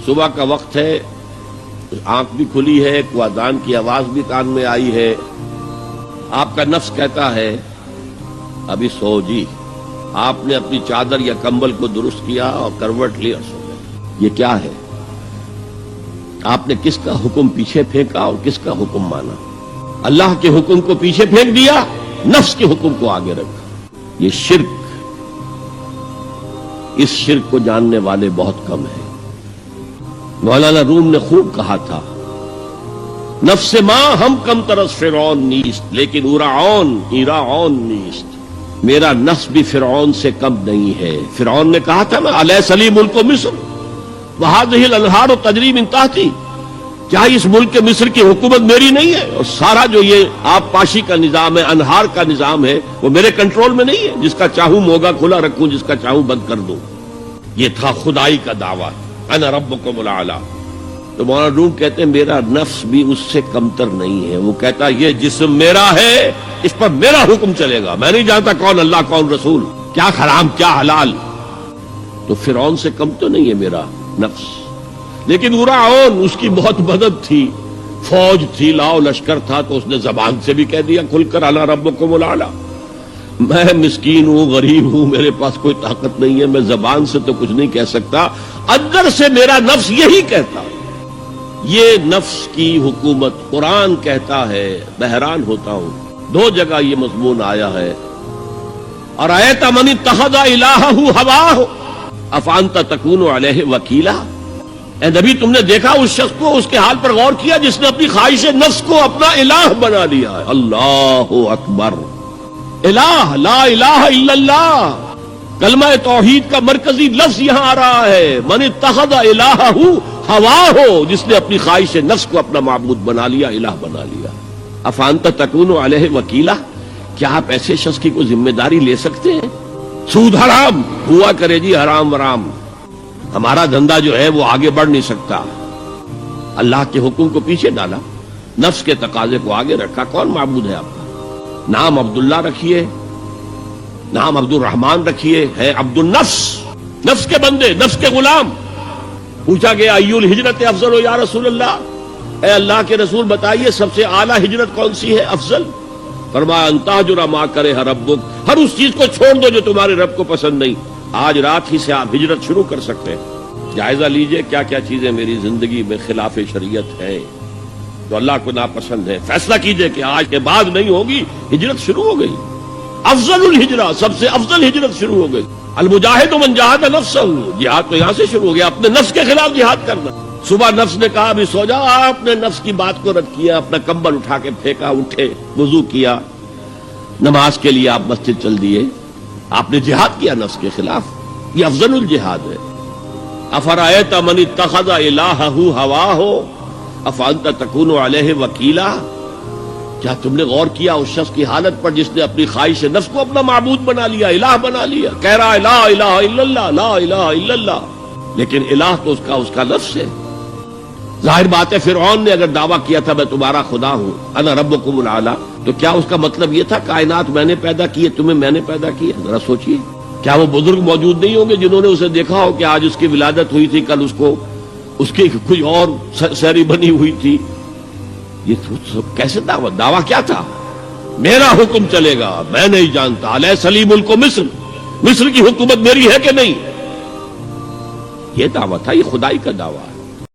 صبح کا وقت ہے، آنکھ بھی کھلی ہے، کوئی اذان کی آواز بھی کان میں آئی ہے، آپ کا نفس کہتا ہے ابھی سو جی، آپ نے اپنی چادر یا کمبل کو درست کیا اور کروٹ لی اور سو گئے۔ یہ کیا ہے؟ آپ نے کس کا حکم پیچھے پھینکا اور کس کا حکم مانا؟ اللہ کے حکم کو پیچھے پھینک دیا، نفس کے حکم کو آگے رکھا۔ یہ شرک، اس شرک کو جاننے والے بہت کم ہیں۔ مولانا روم نے خوب کہا تھا، نفس ماں ہم کم ترس فرعون نیست لیکن ایراعون نیست۔ میرا نفس بھی فرعون سے کم نہیں ہے۔ فرعون نے کہا تھا نا الیس لی ملک مصر وہذہ الانہار تجری من تحتی، کیا اس ملک مصر کی حکومت میری نہیں ہے؟ اور سارا جو یہ آب پاشی کا نظام ہے، انہار کا نظام ہے، وہ میرے کنٹرول میں نہیں ہے؟ جس کا چاہوں موگا کھلا رکھوں، جس کا چاہوں بند کر دوں۔ یہ تھا خدائی کا دعویٰ، انا ربکم الاعلی۔ تو مولانا روم کہتے ہیں میرا نفس بھی اس سے کمتر نہیں ہے۔ وہ کہتا یہ جسم میرا ہے، اس پر میرا حکم چلے گا، میں نہیں جانتا کون اللہ کون رسول، کیا حرام کیا حلال۔ تو فرعون سے کم تو نہیں ہے میرا نفس، لیکن ایراعون اس کی بہت مدد تھی، فوج تھی، لاؤ لشکر تھا، تو اس نے زبان سے بھی کہہ دیا کھل کر انا ربکم الاعلی۔ میں مسکین ہوں، غریب ہوں، میرے پاس کوئی طاقت نہیں ہے، میں زبان سے تو کچھ نہیں کہہ سکتا، اندر سے میرا نفس یہی کہتا۔ یہ نفس کی حکومت قرآن کہتا ہے، میں حیران ہوتا ہوں، دو جگہ یہ مضمون آیا ہے، ارأیت من اتخذ الہہ ہواہ افانت تکون علیہ وکیلا۔ اے نبی تم نے دیکھا اس شخص کو، اس کے حال پر غور کیا جس نے اپنی خواہش نفس کو اپنا الہ بنا لیا ہے۔ اللہ اکبر، الہ لا الہ الا اللہ، کلمہ توحید کا مرکزی لفظ یہاں آ رہا ہے، من اتخذ الہہ ہواہ، جس نے اپنی خواہش نفس کو اپنا معبود بنا لیا، الہ بنا لیا۔ افانت تکون علیہ وکیلا، کیا آپ ایسے شخص کی کوئی ذمہ داری لے سکتے ہیں؟ سود حرام ہوا کرے جی، حرام ورام، ہمارا دھندا جو ہے وہ آگے بڑھ نہیں سکتا۔ اللہ کے حکم کو پیچھے ڈالا، نفس کے تقاضے کو آگے رکھا۔ کون معبود ہے آپ کا؟ نام عبداللہ رکھیے، نام عبد الرحمن رکھیے، ہے عبد النفس، نفس کے بندے، نفس کے غلام۔ پوچھا گیا ای الہجرت افضل ہو یا رسول اللہ، اے اللہ کے رسول بتائیے سب سے اعلیٰ ہجرت کون سی ہے، افضل؟ فرمایا ان تہجر ما کرہ ربک، ہر اس چیز کو چھوڑ دو جو تمہارے رب کو پسند نہیں۔ آج رات ہی سے آپ ہجرت شروع کر سکتے ہیں۔ جائزہ لیجئے کیا کیا چیزیں میری زندگی میں خلاف شریعت ہیں، جو اللہ کو ناپسند ہے، فیصلہ کیجئے کہ آج کے بعد نہیں ہوگی۔ ہجرت شروع ہو گئی، افضل الہجرہ، سب سے افضل ہجرت شروع ہو گئی۔ المجاہد من جاہد نفسہ، جہاد تو یہاں سے شروع ہو گیا، اپنے نفس کے خلاف جہاد کرنا۔ صبح نفس نے کہا ابھی سو جاؤ، آپ نے نفس کی بات کو رد کیا، اپنا کمبل اٹھا کے پھینکا، اٹھے، وضو کیا، نماز کے لیے آپ مسجد چل دیے، آپ نے جہاد کیا نفس کے خلاف۔ یہ افضل الجہاد ہے۔ افرأیت من اتخذ الہہ ہواہ افانت تکون علیہ وکیلا، کیا تم نے غور کیا اس شخص کی حالت پر جس نے اپنی خواہش نفس کو اپنا معبود بنا لیا، الہ بنا لیا؟ کہہ رہا ہے لا الہ الا اللہ، لا الہ الا اللہ، لیکن الہ تو اس کا لفظ ہے۔ ظاہر بات ہے فرعون نے اگر دعویٰ کیا تھا میں تمہارا خدا ہوں، انا ربکم الاعلی، تو کیا اس کا مطلب یہ تھا کائنات میں نے پیدا کی ہے، تمہیں میں نے پیدا کیا؟ ذرا سوچئے، کیا وہ بزرگ موجود نہیں ہوں گے جنہوں نے اسے دیکھا ہو کہ آج اس کی ولادت ہوئی تھی، کل اس کی کوئی اور سیری بنی ہوئی تھی؟ یہ کیسے دعویٰ کیا تھا؟ میرا حکم چلے گا، میں نہیں جانتا، الیس لی ملک مصر، مصر کی حکومت میری ہے کہ نہیں؟ یہ دعویٰ تھا، یہ خدائی کا دعویٰ ہے۔